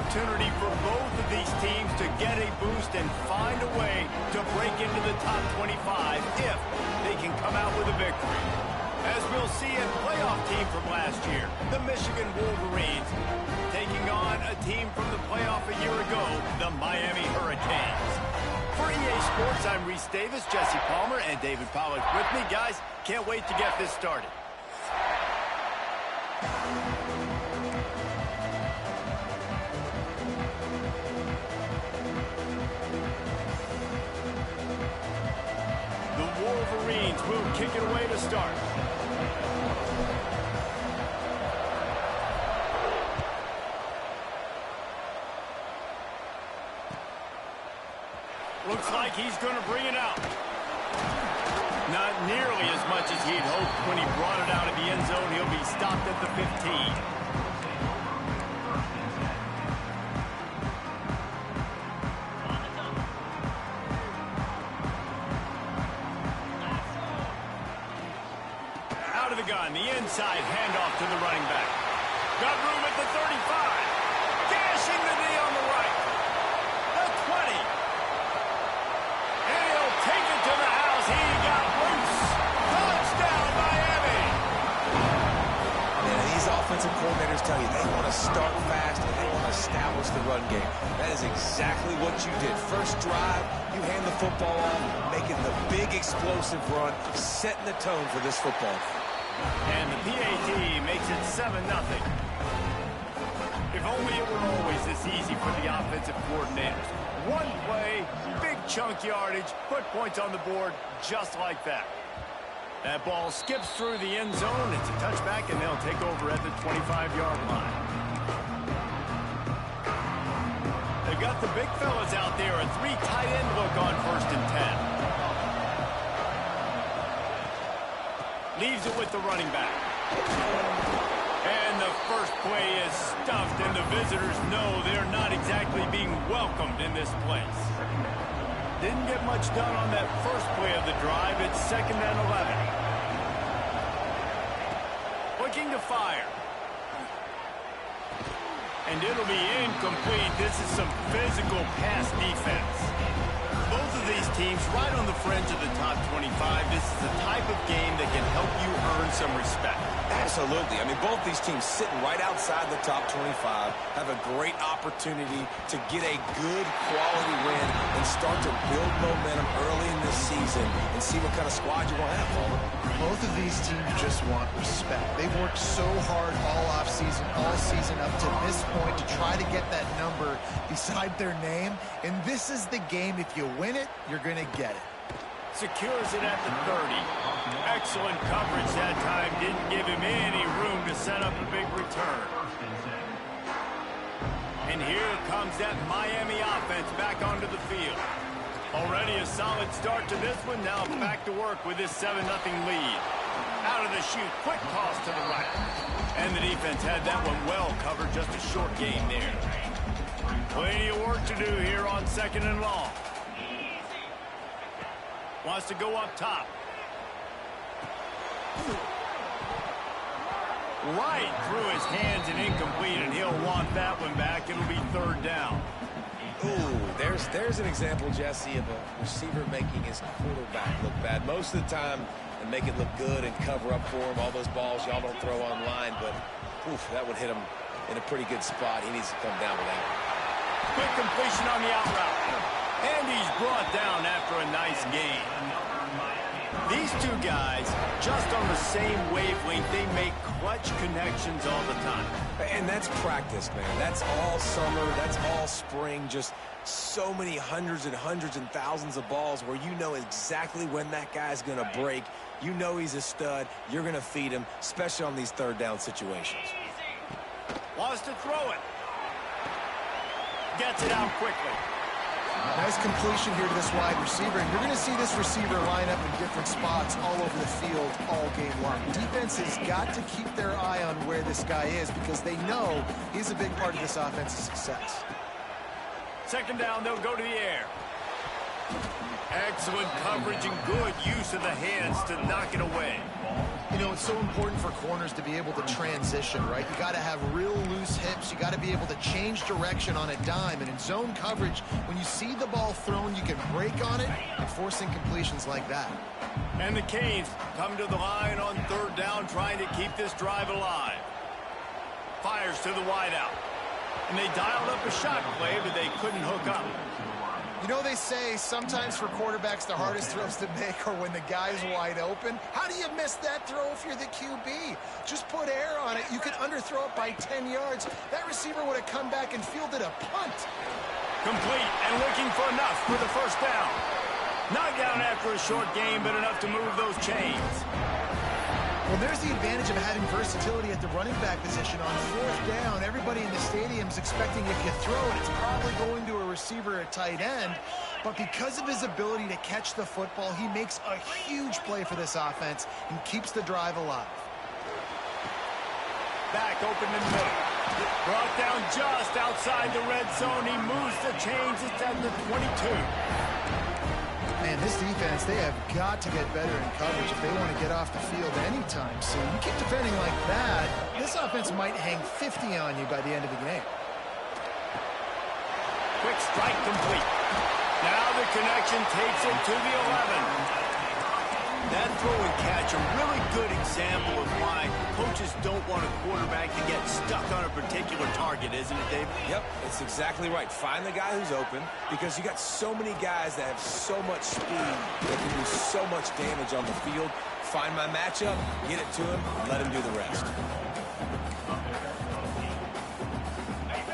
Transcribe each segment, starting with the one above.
opportunity for both of these teams to get a boost and find a way to break into the top 25 if they can come out with a victory. As we'll see a playoff team from last year, the Michigan Wolverines, taking on a team from the playoff a year ago, the Miami Hurricanes. For EA Sports, I'm Reese Davis, Jesse Palmer, and David Pollack with me. Guys, can't wait to get this started. The Wolverines will kick it away to start. Looks like he's going to bring it out. Not nearly as much as he'd hoped when he brought it out of the end zone. He'll be stopped at the 15. Out of the gun, the inside handoff to the running back. Got room at the 35. Dashing the knee on the right. The 20. Take it to the house. He got loose. Touchdown, Miami. Yeah, these offensive coordinators tell you they want to start fast and they want to establish the run game. That is exactly what you did. First drive, you hand the football off, making the big explosive run, setting the tone for this football. And the PAT makes it 7-0. If only it were always this easy for the offensive coordinators. One play, big chunk yardage, put points on the board just like that. That ball skips through the end zone. It's a touchback, and they'll take over at the 25-yard line. They've got the big fellas out there. A 3 tight end look on 1st and 10. Leaves it with the running back. And the first play is stuffed, and the visitors know they're not exactly being welcomed in this place. Didn't get much done on that first play of the drive. It's 2nd and 11. Looking to fire. And it'll be incomplete. This is some physical pass defense. Both of these teams right on the fringe of the top 25. This is the type of game that can help you earn some respect. Absolutely. I mean, both these teams sitting right outside the top 25 have a great opportunity to get a good quality win and start to build momentum early in this season and see what kind of squad you're going to have, Palmer. Both of these teams just want respect. They've worked so hard all offseason, all season up to this point to try to get that number beside their name. And this is the game. If you win it, you're going to get it. Secures it at the 30. Excellent coverage that time. Didn't give him any room to set up a big return. And here comes that Miami offense back onto the field. Already a solid start to this one. Now back to work with this 7-0 lead. Out of the chute. Quick toss to the right. And the defense had that one well covered. Just a short gain there. Plenty of work to do here on 2nd and long. Wants to go up top. Right through his hands and incomplete, and he'll want that one back. It'll be 3rd down. Ooh, there's an example, Jesse, of a receiver making his quarterback look bad. Most of the time, and make it look good and cover up for him. All those balls y'all don't throw online, but oof, that would hit him in a pretty good spot. He needs to come down with that. Quick completion on the out route. And he's brought down after a nice gain. These two guys, just on the same wavelength, they make clutch connections all the time. And that's practice, man. That's all summer. That's all spring. Just so many hundreds and thousands of balls where you know exactly when that guy's going to break. You know he's a stud. You're going to feed him, especially on these 3rd down situations. Wants to throw it. Gets it out quickly. Nice completion here to this wide receiver, and you're going to see this receiver line up in different spots all over the field all game long. Defense has got to keep their eye on where this guy is because they know he's a big part of this offense's success. 2nd down, they'll go to the air. Excellent coverage and good use of the hands to knock it away. You know, it's so important for corners to be able to transition, right? You got to have real loose hips. You got to be able to change direction on a dime. And in zone coverage, when you see the ball thrown, you can break on it and force incompletions like that. And the Canes come to the line on third down, trying to keep this drive alive. Fires to the wideout. And they dialed up a shot play, but they couldn't hook up. You know, they say sometimes for quarterbacks the hardest throws to make are when the guy's wide open. How do you miss that throw if you're the QB? Just put air on it. You could underthrow it by 10 yards. That receiver would have come back and fielded a punt. Complete and looking for enough for the first down. Not down after a short game, but enough to move those chains. Well, there's the advantage of having versatility at the running back position. On fourth down, everybody in the stadium's expecting if you throw it, it's probably going to a receiver at tight end. But because of his ability to catch the football, he makes a huge play for this offense and keeps the drive alive. Back open in the middle. Brought down just outside the red zone. He moves the chains. It's at the 22. Man, this defense, they have got to get better in coverage if they want to get off the field anytime soon. You keep defending like that, this offense might hang 50 on you by the end of the game. Quick strike complete. Now the connection takes it to the 11. That throw and catch, a really good example of why coaches don't want a quarterback to get stuck on a particular target, isn't it, Dave? Yep, it's exactly right. Find the guy who's open, because you got so many guys that have so much speed that can do so much damage on the field. Find my matchup, get it to him, let him do the rest.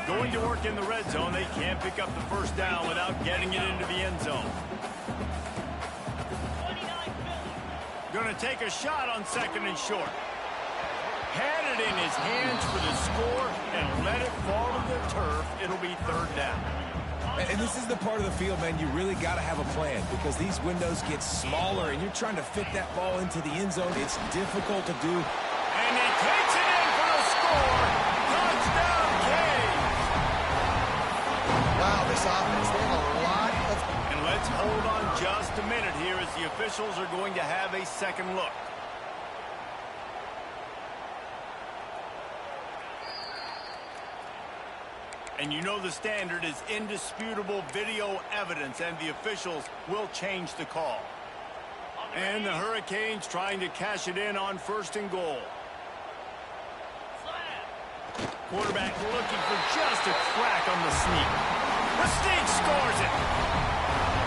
Going to work in the red zone, they can't pick up the first down without getting it into the end zone. Going to take a shot on second and short. Had it in his hands for the score and let it fall to the turf. It'll be third down. And this is the part of the field, man, you really got to have a plan, because these windows get smaller and you're trying to fit that ball into the end zone. It's difficult to do. And he takes it in for the score. Touchdown, Canes. Wow, this offense, they have a lot of... And let's hold on just a minute here as the officials are going to have a second look. And you know the standard is indisputable video evidence, and the officials will change the call. And the Hurricanes trying to cash it in on first and goal. Quarterback looking for just a crack on the sneak. The sneak scores it.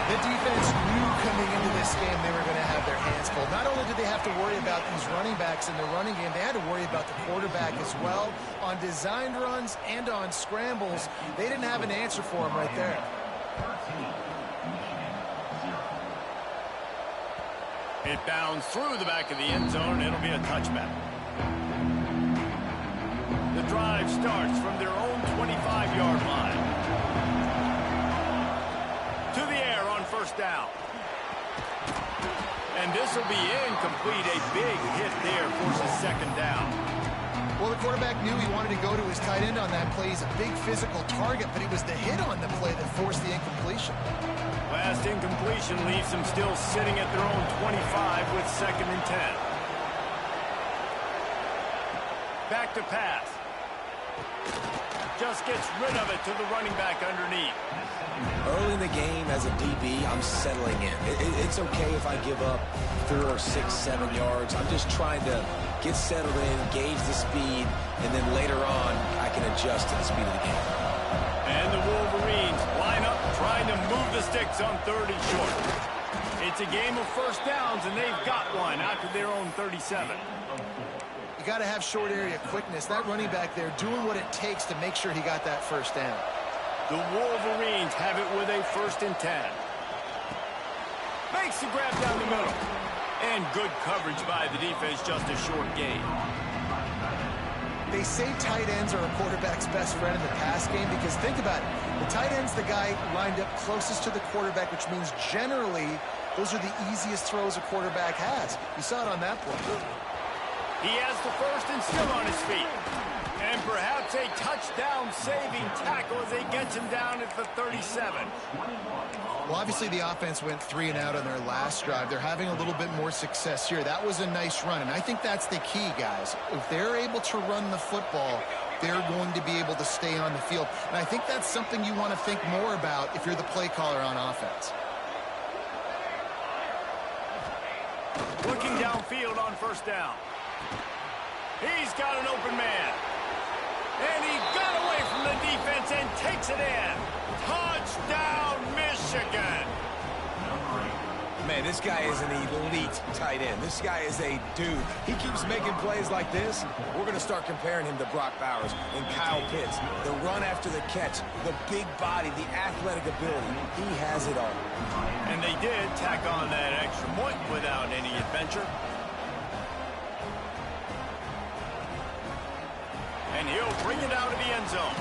The defense knew coming into this game they were going to have their hands full. Not only did they have to worry about these running backs in the running game, they had to worry about the quarterback as well. On designed runs and on scrambles, they didn't have an answer for him right there. It bounds through the back of the end zone. It'll be a touchback. The drive starts from their own 25-yard line. To the air on first down. And this will be incomplete. A big hit there forces second down. Well, the quarterback knew he wanted to go to his tight end on that play. He's a big physical target, but it was the hit on the play that forced the incompletion. Last incompletion leaves them still sitting at their own 25 with second and 10. Back to pass. Just gets rid of it to the running back underneath. Early in the game, as a DB, I'm settling in. It's okay if I give up 4, 6, 7 yards. I'm just trying to get settled in, gauge the speed, and then later on, I can adjust to the speed of the game. And the Wolverines line up, trying to move the sticks on third and short. It's a game of first downs, and they've got one out to their own 37. You got to have short area quickness. That running back there doing what it takes to make sure he got that first down. The Wolverines have it with a first and 10. Makes the grab down the middle. And good coverage by the defense, just a short gain. They say tight ends are a quarterback's best friend in the pass game because think about it. The tight end's the guy lined up closest to the quarterback, which means generally those are the easiest throws a quarterback has. You saw it on that play. He has the first and still on his feet. And perhaps a touchdown-saving tackle as he gets him down at the 37. Well, obviously the offense went 3 and out on their last drive. They're having a little bit more success here. That was a nice run, and I think that's the key, guys. If they're able to run the football, they're going to be able to stay on the field. And I think that's something you want to think more about if you're the play caller on offense. Looking downfield on first down. He's got an open man. And he got away from the defense and takes it in. Touchdown, Michigan. Man, this guy is an elite tight end. This guy is a dude. He keeps making plays like this. We're going to start comparing him to Brock Bowers and Kyle Pitts. The run after the catch, the big body, the athletic ability. He has it all. And they did tack on that extra point without any adventure. And he'll bring it out of the end zone.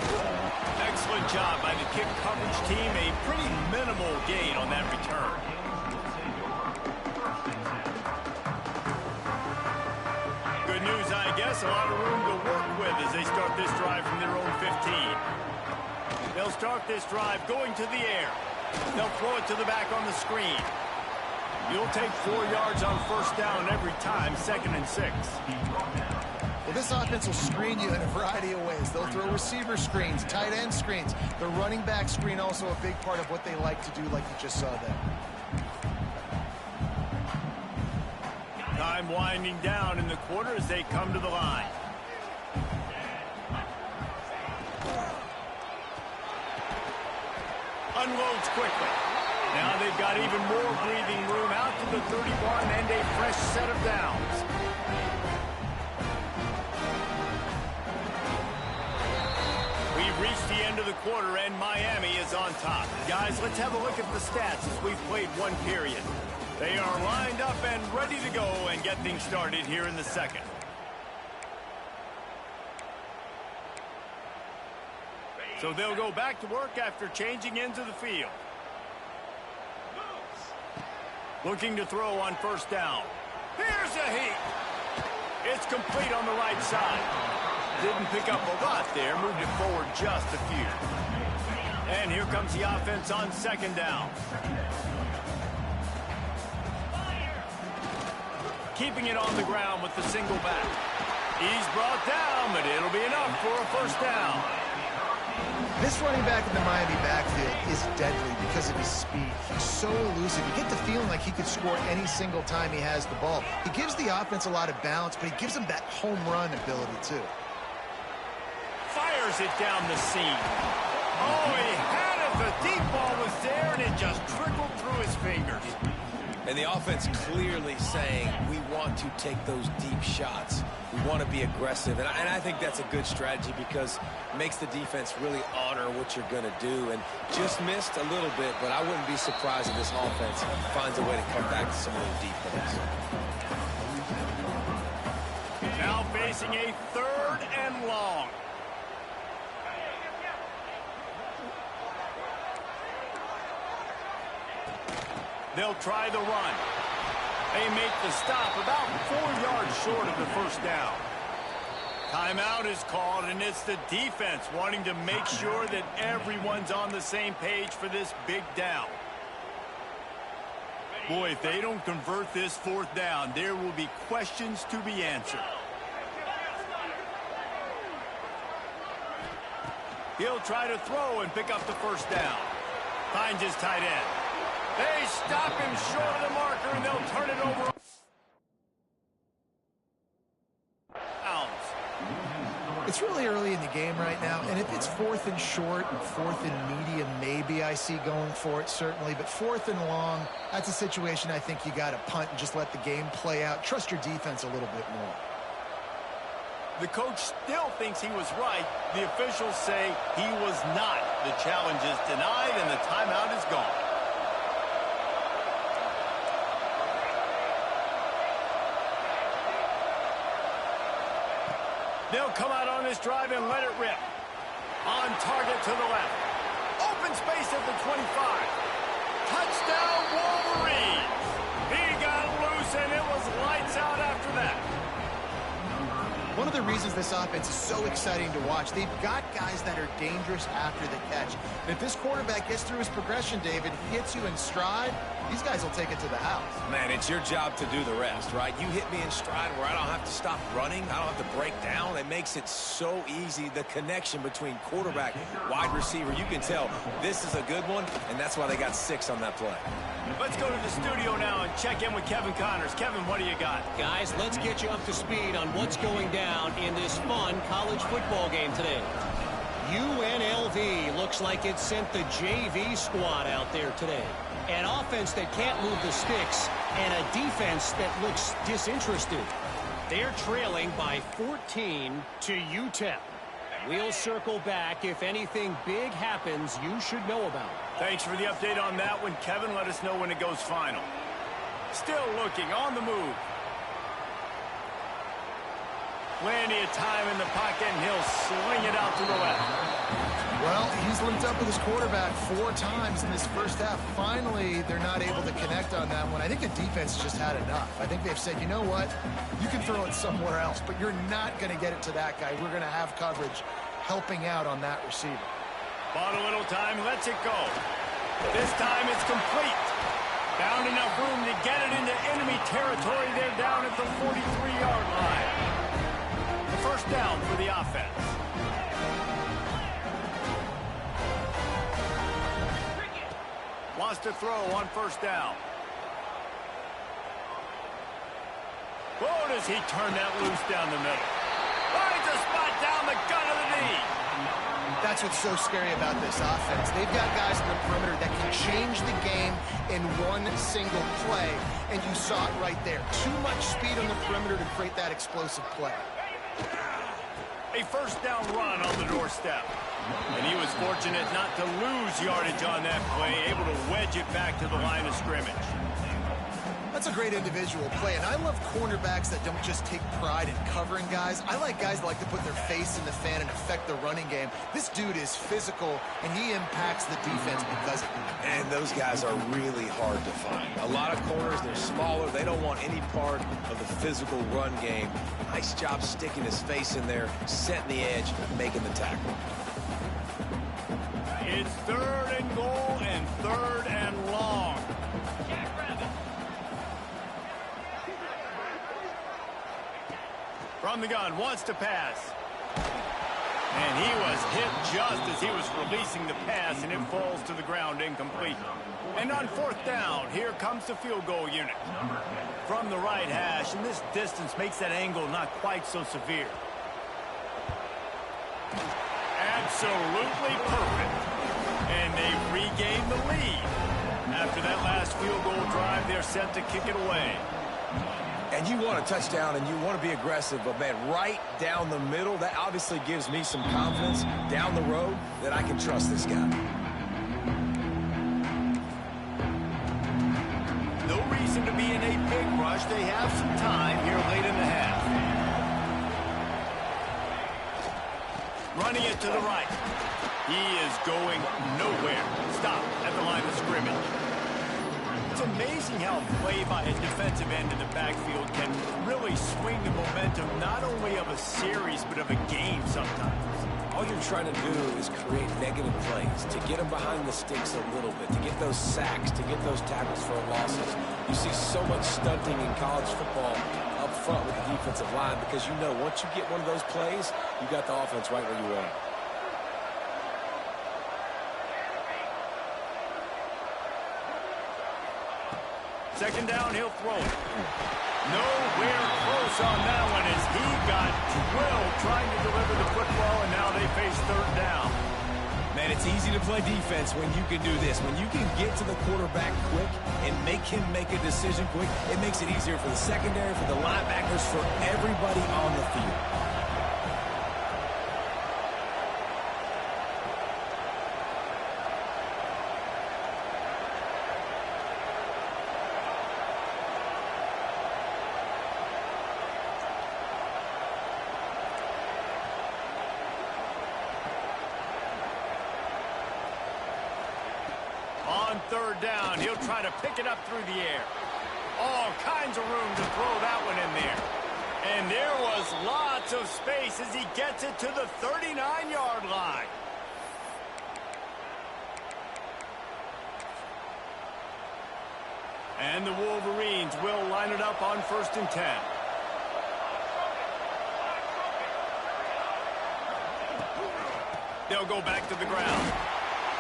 Excellent job by the kick coverage team. A pretty minimal gain on that return. Good news, I guess. A lot of room to work with as they start this drive from their own 15. They'll start this drive going to the air. They'll throw it to the back on the screen. You'll take 4 yards on first down every time, 2nd and 6. Well, this offense will screen you in a variety of ways. They'll throw receiver screens, tight end screens. The running back screen also a big part of what they like to do, like you just saw there. Time winding down in the quarter as they come to the line. Unloads quickly. Now they've got even more breathing room out to the 31 and a fresh set of downs. We've reached the end of the quarter, and Miami is on top. Guys, let's have a look at the stats as we've played one period. They are lined up and ready to go and get things started here in the second. So they'll go back to work after changing into the field. Looking to throw on first down. Here's a heat. It's complete on the right side. Didn't pick up a lot there, moved it forward just a few. And here comes the offense on second down. Keeping it on the ground with the single back. He's brought down, but it'll be enough for a first down. This running back in the Miami backfield is deadly because of his speed. He's so elusive. You get the feeling like he could score any single time he has the ball. He gives the offense a lot of balance, but he gives them that home run ability too. Fires it down the seam. Oh, he had it. The deep ball was there, and it just trickled through his fingers. And the offense clearly saying, we want to take those deep shots. We want to be aggressive. And I think that's a good strategy because it makes the defense really honor what you're going to do. And just missed a little bit, but I wouldn't be surprised if this offense finds a way to come back to some of those deep plays. Now facing a 3rd and long. They'll try the run. They make the stop about 4 yards short of the first down. Timeout is called, and it's the defense wanting to make sure that everyone's on the same page for this big down. Boy, if they don't convert this 4th down, there will be questions to be answered. He'll try to throw and pick up the first down. Finds his tight end. They stop him short of the marker, and they'll turn it over. It's really early in the game right now, and if it's 4th and short and 4th and medium, maybe I see going for it, certainly. But 4th and long, that's a situation I think you got to punt and just let the game play out. Trust your defense a little bit more. The coach still thinks he was right. The officials say he was not. The challenge is denied, and the timeout is gone. They'll come out on this drive and let it rip. On target to the left. Open space at the 25. Touchdown, Wolverines. He got loose, and it was lights out after that. reasons this offense is so exciting to watch. They've got guys that are dangerous after the catch. And if this quarterback gets through his progression, David, hits you in stride, these guys will take it to the house. Man, it's your job to do the rest, right? You hit me in stride where I don't have to stop running. I don't have to break down. It makes it so easy, the connection between quarterback, wide receiver. You can tell this is a good one, and that's why they got 6 on that play. Let's go to the studio now and check in with Kevin Connors. Kevin, what do you got? Guys, let's get you up to speed on what's going down in this fun college football game today. UNLV looks like it sent the JV squad out there today. An offense that can't move the sticks and a defense that looks disinterested. They're trailing by 14 to UTEP. We'll circle back. If anything big happens, you should know about it. Thanks for the update on that one, Kevin. Let us know when it goes final. Still looking on the move. Plenty of time in the pocket, and he'll swing it out to the left. Well, he's linked up with his quarterback 4 times in this first half. Finally, they're not able to connect on that one. I think the defense just had enough. I think they've said, you know what? You can throw it somewhere else, but you're not going to get it to that guy. We're going to have coverage helping out on that receiver. Bought a little time, lets it go. This time it's complete. Found enough room to get it into enemy territory. They're down at the 43-yard line. The first down for the offense. Wants to throw on first down. Whoa, does he turn that loose down the middle. Finds a spot down the gut of the knee. That's what's so scary about this offense. They've got guys in the perimeter that can change the game in one single play, and you saw it right there. Too much speed on the perimeter to create that explosive play. A first down run on the doorstep. And he was fortunate not to lose yardage on that play, able to wedge it back to the line of scrimmage. That's a great individual play, and I love cornerbacks that don't just take pride in covering guys. I like guys that like to put their face in the fan and affect the running game. This dude is physical, and he impacts the defense because of it. And those guys are really hard to find. A lot of corners, they're smaller. They don't want any part of the physical run game. Nice job sticking his face in there, setting the edge, making the tackle. It's 3rd and goal and 3rd and long. From the gun, wants to pass. And he was hit just as he was releasing the pass, and it falls to the ground incomplete. And on 4th down, here comes the field goal unit. From the right hash, and this distance makes that angle not quite so severe. Absolutely perfect. And they regain the lead. After that last field goal drive, they're set to kick it away. And you want a touchdown and you want to be aggressive, but man, right down the middle, that obviously gives me some confidence down the road that I can trust this guy. No reason to be in a big rush. They have some time here late in the half. Running it to the right. He is going nowhere. Stop at the line of scrimmage. It's amazing how play by a defensive end in the backfield can really swing the momentum not only of a series but of a game sometimes. All you're trying to do is create negative plays, to get them behind the sticks a little bit, to get those sacks, to get those tackles for losses. You see so much stunting in college football up front with the defensive line because you know once you get one of those plays, you got the offense right where you want it. Second down, he'll throw it. Nowhere close on that one as he got drilled trying to deliver the football, and now they face 3rd down. Man, it's easy to play defense when you can do this. When you can get to the quarterback quick and make him make a decision quick, it makes it easier for the secondary, for the linebackers, for everybody on the field. On 3rd down, he'll try to pick it up through the air. All kinds of room to throw that one in there. And there was lots of space as he gets it to the 39-yard line. And the Wolverines will line it up on 1st and 10. They'll go back to the ground.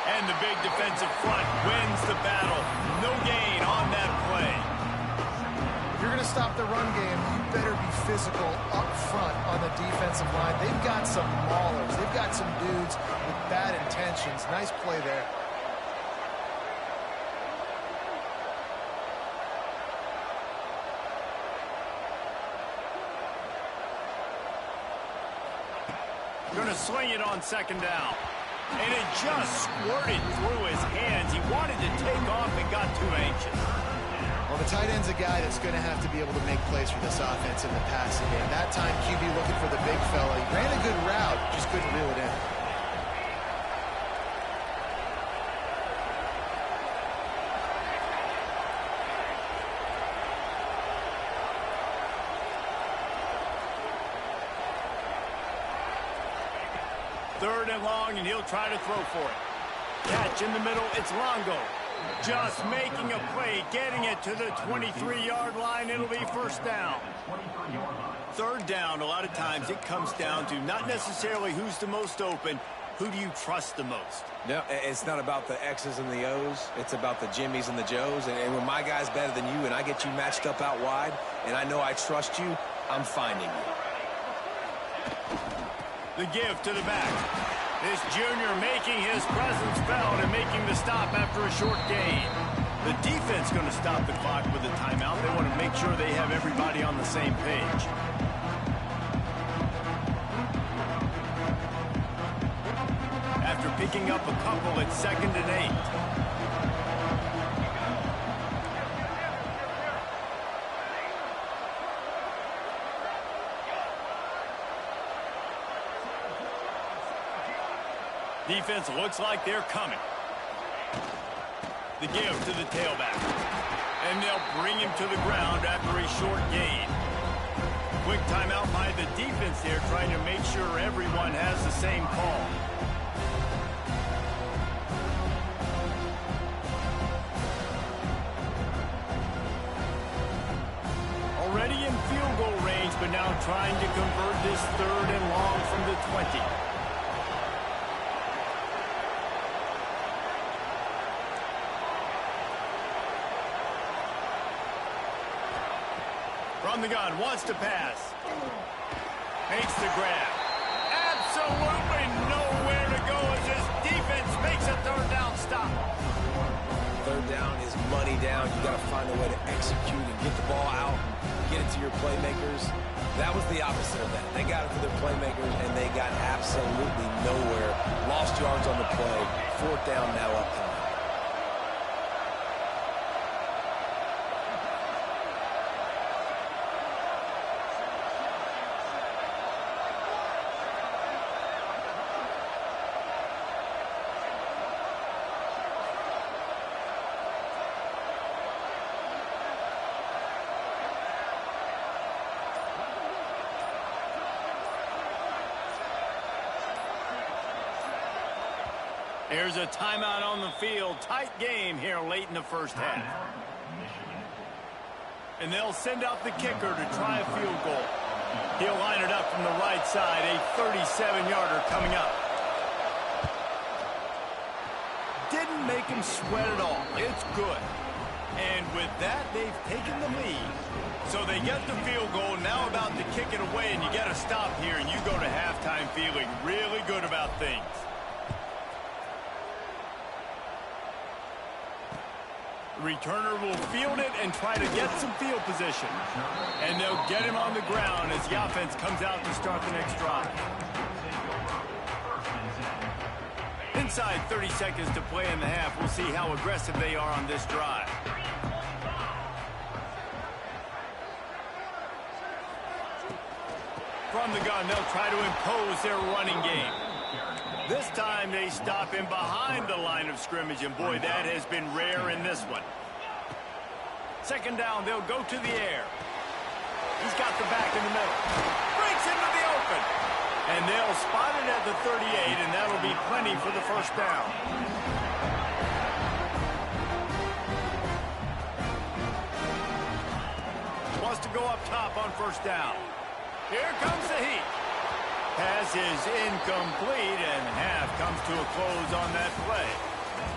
And the big defensive front wins the battle. No gain on that play. If you're going to stop the run game, you better be physical up front on the defensive line. They've got some maulers. They've got some dudes with bad intentions. Nice play there. Going to swing it on 2nd down. And it just squirted through his hands. He wanted to take off and got too anxious. Well, the tight end's a guy that's going to have to be able to make plays for this offense in the passing game. That time, QB looking for the big fella. He ran a good route, just couldn't reel it in. Third and long, and he'll try to throw for it. Catch in the middle, it's Longo. Just making a play, getting it to the 23-yard line. It'll be 1st down. 3rd down, a lot of times it comes down to not necessarily who's the most open, who do you trust the most? No, it's not about the X's and the O's. It's about the Jimmies and the Joes. And when my guy's better than you and I get you matched up out wide and I know I trust you, I'm finding you. The give to the back. This junior making his presence felt and making the stop after a short gain. The defense going to stop the clock with a timeout. They want to make sure they have everybody on the same page. After picking up a couple at 2nd and 8. Defense looks like they're coming. The give to the tailback. And they'll bring him to the ground after a short gain. Quick timeout by the defense there, trying to make sure everyone has the same call. Already in field goal range, but now trying to convert this 3rd and long from the 20. From the gun, wants to pass. Makes the grab. Absolutely nowhere to go as his defense makes a 3rd down stop. 3rd down is money down. You got to find a way to execute and get the ball out, get it to your playmakers. That was the opposite of that. They got it to their playmakers, and they got absolutely nowhere. Lost yards on the play. 4th down now up top. There's a timeout on the field. Tight game here late in the 1st half. And they'll send out the kicker to try a field goal. He'll line it up from the right side. A 37-yarder coming up. Didn't make him sweat at all. It's good. And with that, they've taken the lead. So they get the field goal. Now about to kick it away, and you got to stop here, and you go to halftime feeling really good about things. The returner will field it and try to get some field position. And they'll get him on the ground as the offense comes out to start the next drive. Inside 30 seconds to play in the half. We'll see how aggressive they are on this drive. From the gun, they'll try to impose their running game. This time they stop him behind the line of scrimmage, and boy, that has been rare in this one. 2nd down, they'll go to the air. He's got the back in the middle. Breaks into the open. And they'll spot it at the 38, and that'll be plenty for the first down. Wants to go up top on first down. Here comes the heat. Pass is incomplete, and half comes to a close on that play.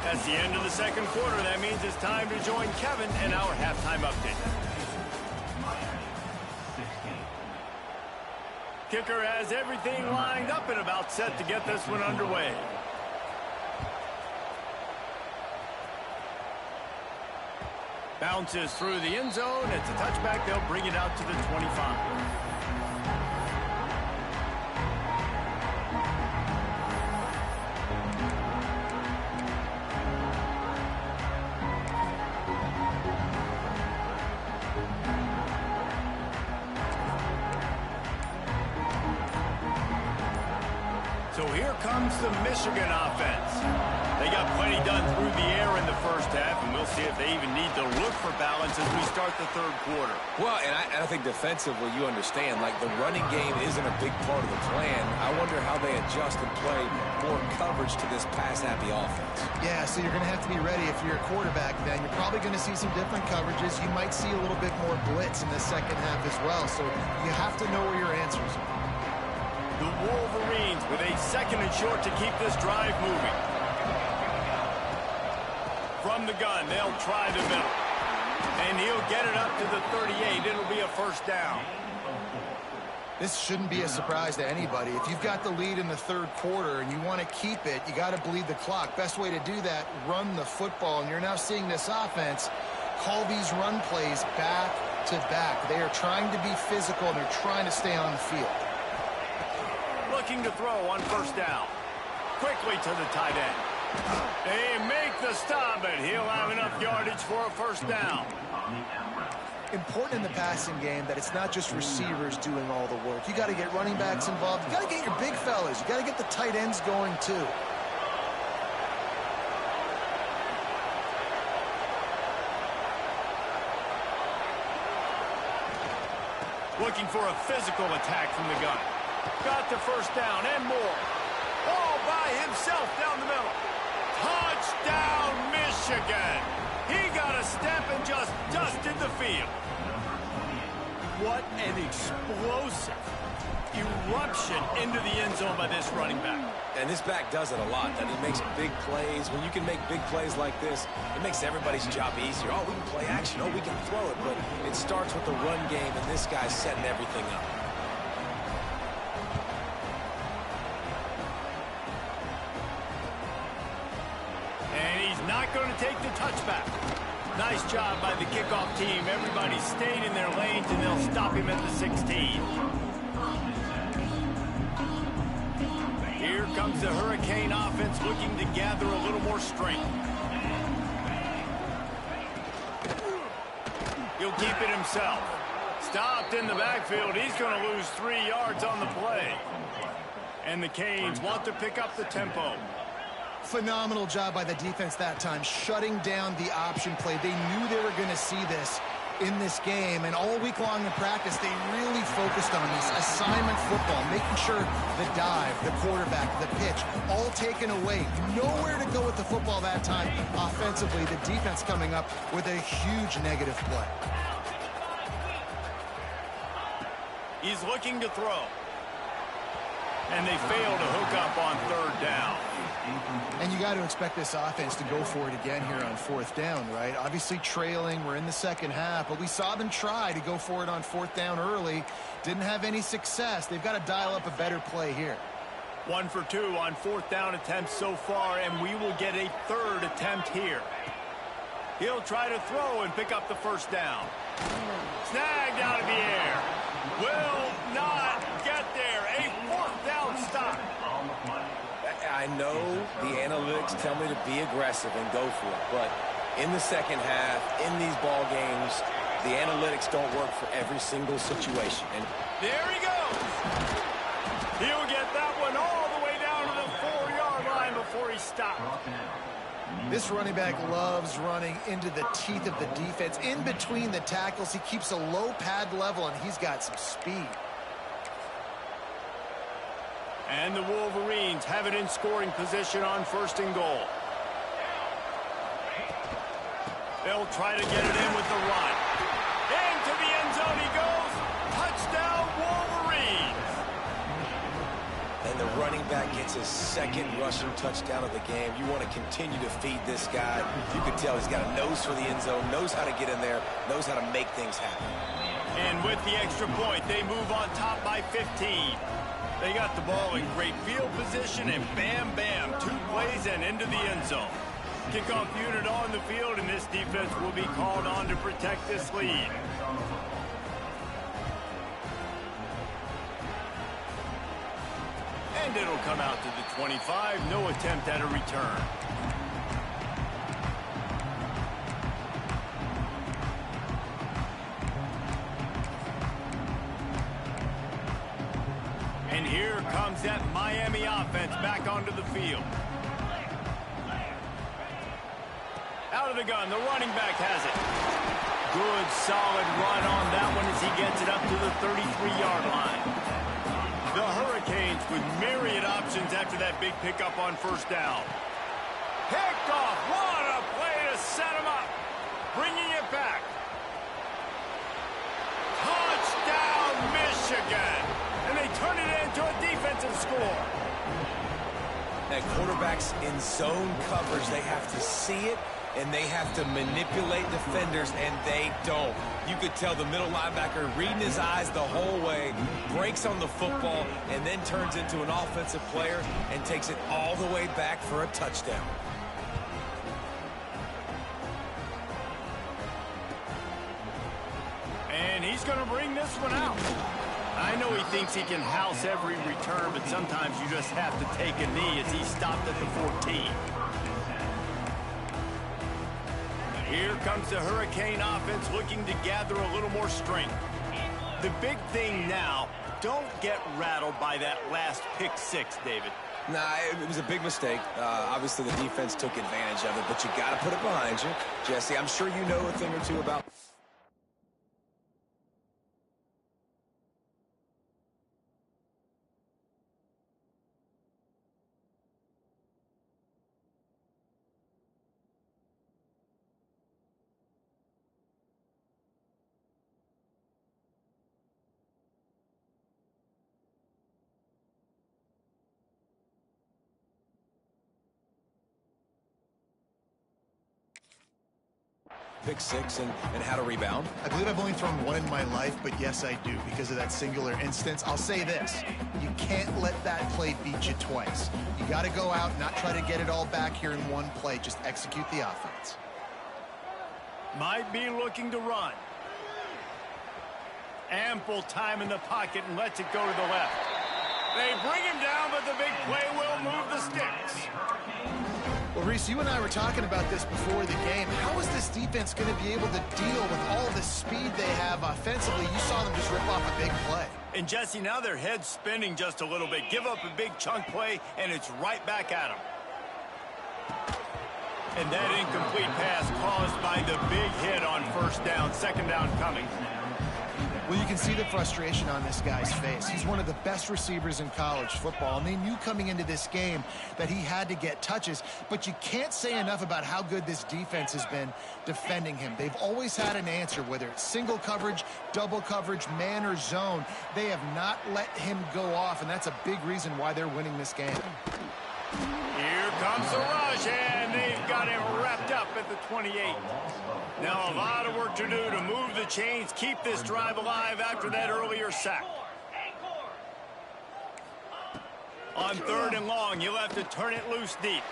That's the end of the second quarter. That means it's time to join Kevin in our halftime update. Kicker has everything lined up and about set to get this one underway. Bounces through the end zone. It's a touchback. They'll bring it out to the 25. So here comes the Michigan offense. They got plenty done through the air in the first half, and we'll see if they even need to look for balance as we start the third quarter. Well, and I think defensively, you understand, like the running game isn't a big part of the plan. I wonder how they adjust and play more coverage to this pass-happy offense. Yeah, so you're going to have to be ready if you're a quarterback then. You're probably going to see some different coverages. You might see a little bit more blitz in the second half as well, so you have to know where your answers are. The Wolverines with a second and short to keep this drive moving. From the gun, they'll try the middle. And he'll get it up to the 38. It'll be a first down. This shouldn't be a surprise to anybody. If you've got the lead in the third quarter and you want to keep it, you got to bleed the clock. Best way to do that, run the football. And you're now seeing this offense call these run plays back to back. They are trying to be physical, and they're trying to stay on the field. Looking to throw on first down. Quickly to the tight end. They make the stop, and he'll have enough yardage for a first down. Important in the passing game that it's not just receivers doing all the work. You got to get running backs involved. You got to get your big fellas. You got to get the tight ends going too. Looking for a physical attack from the gun. Got the first down and more. All by himself down the middle. Touchdown, Michigan. He got a step and just dusted the field. What an explosive eruption into the end zone by this running back. And this back does it a lot. That he makes big plays. When you can make big plays like this, it makes everybody's job easier. Oh, we can play action. Oh, we can throw it. But it starts with the run game, and this guy's setting everything up. Not going to take the touchback. Nice job by the kickoff team. Everybody stayed in their lanes, and they'll stop him at the 16. Here comes the Hurricane offense looking to gather a little more strength. He'll keep it himself. Stopped in the backfield. He's going to lose 3 yards on the play. And the Canes want to pick up the tempo. Phenomenal job by the defense that time, shutting down the option play. They knew they were going to see this in this game, and all week long in practice, they really focused on this assignment football, making sure the dive, the quarterback, the pitch, all taken away. Nowhere to go with the football that time offensively. The defense coming up with a huge negative play. He's looking to throw. And they fail to hook up on third down. And you got to expect this offense to go for it again here on fourth down, right? Obviously trailing, we're in the second half, but we saw them try to go for it on fourth down early. Didn't have any success. They've got to dial up a better play here. 1 for 2 on fourth down attempts so far, and we will get a third attempt here. He'll try to throw and pick up the first down. Snagged out of the air. Will not get there. A fourth down stop. I know the analytics tell me to be aggressive and go for it, but in the second half, in these ball games, the analytics don't work for every single situation. And there he goes. He'll get that one all the way down to the 4-yard line before he stops. This running back loves running into the teeth of the defense. In between the tackles, he keeps a low pad level, and he's got some speed. And the Wolverines have it in scoring position on 1st and goal. They'll try to get it in with the run. Into the end zone he goes. Touchdown, Wolverines. And the running back gets his 2nd rushing touchdown of the game. You want to continue to feed this guy. You can tell he's got a nose for the end zone, knows how to get in there, knows how to make things happen. And with the extra point, they move on top by 15. They got the ball in great field position, and bam, bam, 2 plays and into the end zone. Kickoff unit on the field, and this defense will be called on to protect this lead. And it'll come out to the 25. No attempt at a return. And here comes that Miami offense back onto the field. Out of the gun, the running back has it. Good, solid run on that one as he gets it up to the 33-yard line. The Hurricanes with myriad options after that big pickup on 1st down. Picked off. What a play to set him up. Bringing it back. Touchdown, Michigan. And they turn it into a defensive score. And quarterbacks in zone coverage, they have to see it, and they have to manipulate defenders, and they don't. You could tell the middle linebacker reading his eyes the whole way, breaks on the football, and then turns into an offensive player and takes it all the way back for a touchdown. And he's going to bring this one out. I know he thinks he can house every return, but sometimes you just have to take a knee as he stopped at the 14. Here comes the Hurricane offense looking to gather a little more strength. The big thing now, don't get rattled by that last pick 6, David. Nah, it was a big mistake. Obviously, the defense took advantage of it, but you got to put it behind you. Jesse, I'm sure you know a thing or two about... pick 6 and how to rebound. I believe I've only thrown one in my life, but yes, I do, because of that singular instance. I'll say this. You can't let that play beat you twice. You got to go out, not try to get it all back here in one play. Just execute the offense. Might be looking to run. Ample time in the pocket and lets it go to the left. They bring him down, but the big play will move the sticks. Well, Reese, you and I were talking about this before the game. How is this defense going to be able to deal with all the speed they have offensively? You saw them just rip off a big play. And, Jesse, now their head's spinning just a little bit. Give up a big chunk play, and it's right back at them. And that incomplete pass caused by the big hit on 1st down. 2nd down coming. Well, you can see the frustration on this guy's face. He's one of the best receivers in college football, and they knew coming into this game that he had to get touches, but you can't say enough about how good this defense has been defending him. They've always had an answer, whether it's single coverage, double coverage, man or zone. They have not let him go off, and that's a big reason why they're winning this game. Here comes the rush, and they've got him wrapped up at the 28. Now a lot of work to do to move the chains, keep this drive alive after that earlier sack. On 3rd and long, you'll have to turn it loose deep.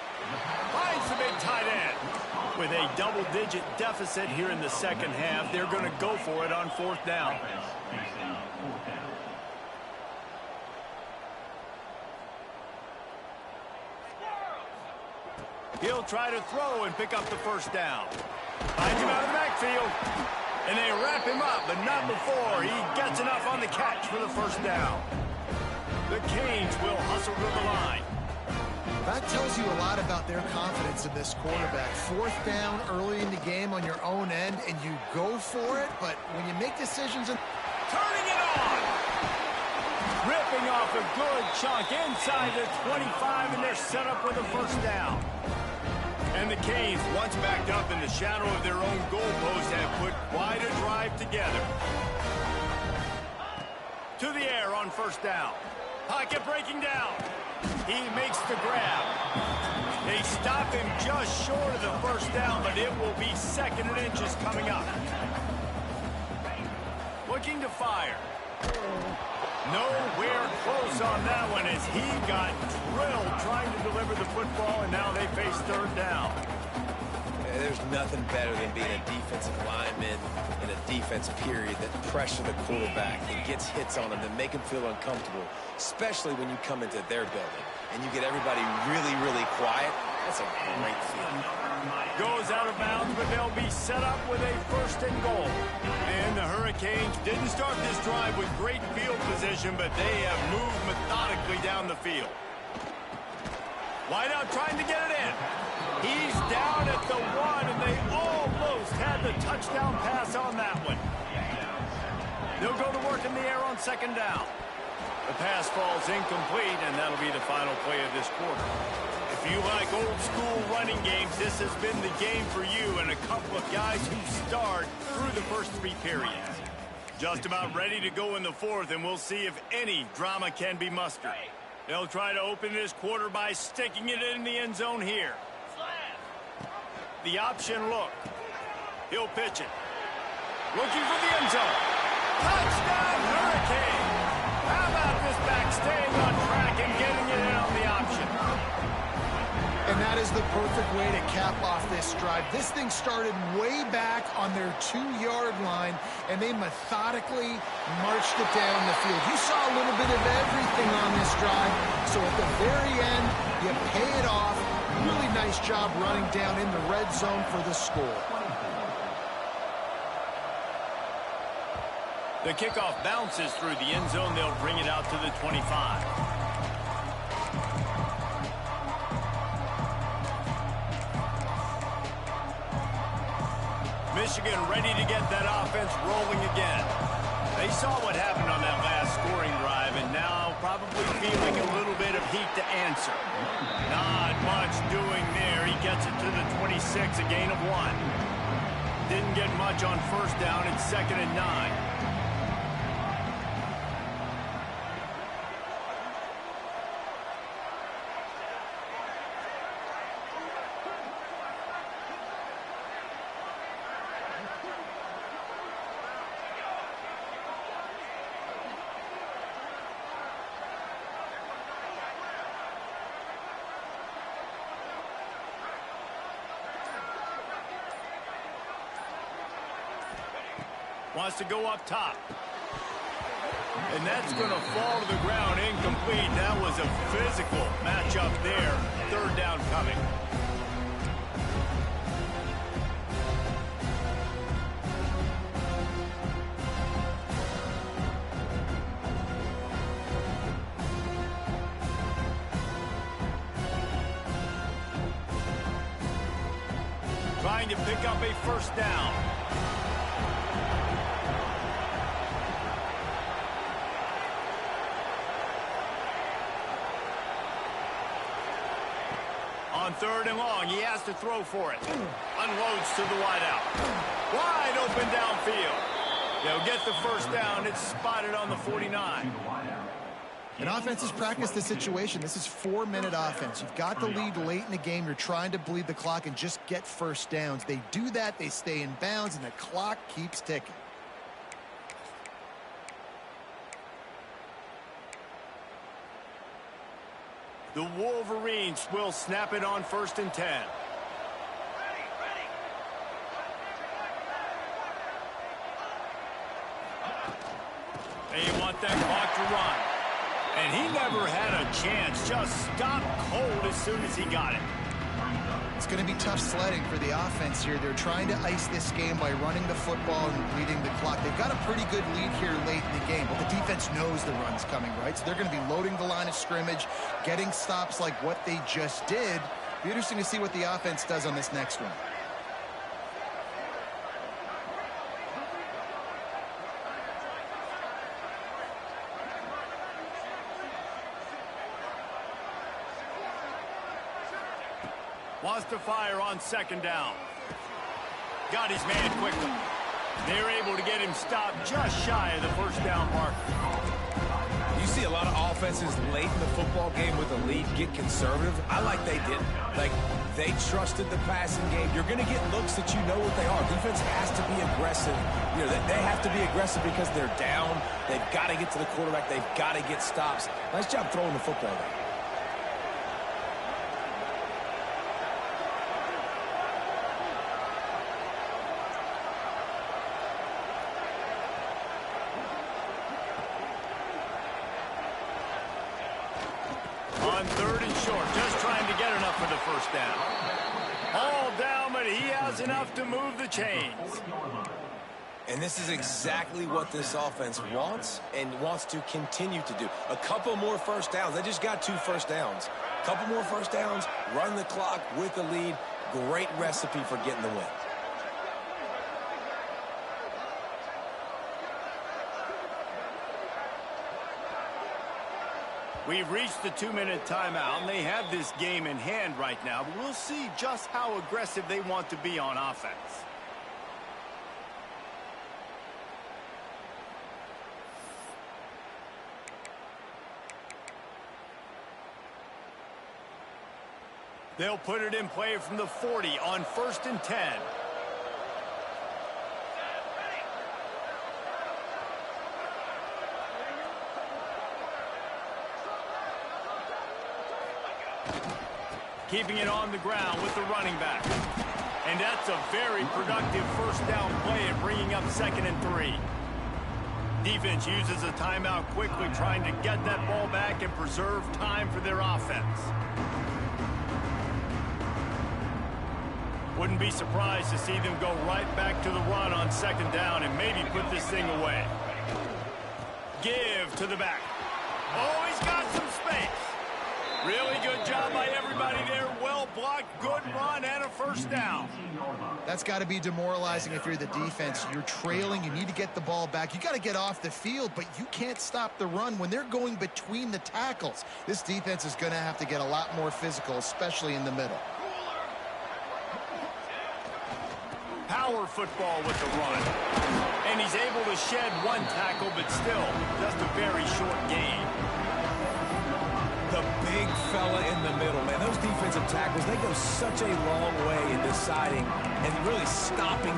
Finds the big tight end. With a double-digit deficit here in the 2nd half, they're going to go for it on 4th down. He'll try to throw and pick up the 1st down. Finds him out of the backfield. And they wrap him up, but not before he gets enough on the catch for the 1st down. The Canes will hustle to the line. That tells you a lot about their confidence in this quarterback. Fourth down early in the game on your own end, and you go for it, but when you make decisions... Turning it on! Ripping off a good chunk inside the 25, and they're set up with a first down. And the Canes, once backed up in the shadow of their own goalpost, have put quite a drive together. To the air on first down. Pocket breaking down. He makes the grab. They stop him just short of the first down, but it will be second and inches coming up. Looking to fire. Nowhere close on that one as he got drilled trying to deliver the football, and now they face third down. There's nothing better than being a defensive lineman in a defense period that pressure the quarterback and gets hits on him that make him feel uncomfortable, especially when you come into their building and you get everybody really, really quiet. That's a great feeling. Goes out of bounds, but they'll be set up with a first and goal. And the Hurricanes didn't start this drive with great field position, but they have moved methodically down the field. Wideout trying to get it in. He's down at the 1, and they almost had the touchdown pass on that one. They'll go to work in the air on second down. The pass falls incomplete, and that'll be the final play of this quarter. If you like old-school running games, this has been the game for you and a couple of guys who starred through the first 3 periods. Just about ready to go in the fourth, and we'll see if any drama can be mustered. They'll try to open this quarter by sticking it in the end zone here. The option look. He'll pitch it. Looking for the end zone. Touchdown, Hurricane! How about this back staying on track and getting it in on the option? And that is the perfect way to cap off this drive. This thing started way back on their 2-yard line, and they methodically marched it down the field. You saw a little bit of everything on this drive, so at the very end, you pay it off. Really nice job running down in the red zone for the score. The kickoff bounces through the end zone. They'll bring it out to the 25. Michigan ready to get that offense rolling again. They saw what happened on that last scoring drive, and now probably feeling a little bit of heat to answer. Not much doing there. He gets it to the 26, a gain of 1. Didn't get much on first down. It's 2nd and 9. Wants to go up top. And that's going to fall to the ground incomplete. That was a physical matchup there. Third down coming. Trying to pick up a first down. On 3rd and long, he has to throw for it. Unloads to the wideout. Wide open downfield. They'll get the first down. It's spotted on the 49. And offenses practice the situation. This is 4-minute offense. You've got the lead late in the game. You're trying to bleed the clock and just get first downs. They do that. They stay in bounds, and the clock keeps ticking. The Wolverines will snap it on 1st and 10. They want that clock to run. And he never had a chance. Just stopped cold as soon as he got it. It's going to be tough sledding for the offense here. They're trying to ice this game by running the football and bleeding the clock. They've got a pretty good lead here late in the game, but the defense knows the run's coming, right? So they're going to be loading the line of scrimmage, getting stops like what they just did. Be interesting to see what the offense does on this next one. Wants to fire on second down. Got his man quickly. They're able to get him stopped just shy of the first down mark. You see a lot of offenses late in the football game with a lead get conservative. I like they didn't. Like, they trusted the passing game. You're going to get looks that you know what they are. Defense has to be aggressive. You know, they have to be aggressive because they're down. They've got to get to the quarterback. They've got to get stops. Nice job throwing the football there. On third and short, just trying to get enough for the first down. All down, but he has enough to move the chains. And this is exactly what this offense wants and wants to continue to do. A couple more first downs. They just got 2 first downs. A couple more first downs, run the clock with the lead. Great recipe for getting the win. We've reached the 2-minute timeout, and they have this game in hand right now. But we'll see just how aggressive they want to be on offense. They'll put it in play from the 40 on 1st and 10. Keeping it on the ground with the running back. And that's a very productive first down play and bringing up 2nd and 3. Defense uses a timeout quickly, trying to get that ball back and preserve time for their offense. Wouldn't be surprised to see them go right back to the run on 2nd down and maybe put this thing away. Give to the back. Oh, he's got some space. Really good job by everybody there. Well blocked, good run, and a first down. That's got to be demoralizing if you're the defense. You're trailing. You need to get the ball back. You got to get off the field, but you can't stop the run when they're going between the tackles. This defense is going to have to get a lot more physical, especially in the middle. Power football with the run. And he's able to shed 1 tackle, but still just a very short gain. The big fella in the middle, man. Those defensive tackles, they go such a long way in deciding and really stopping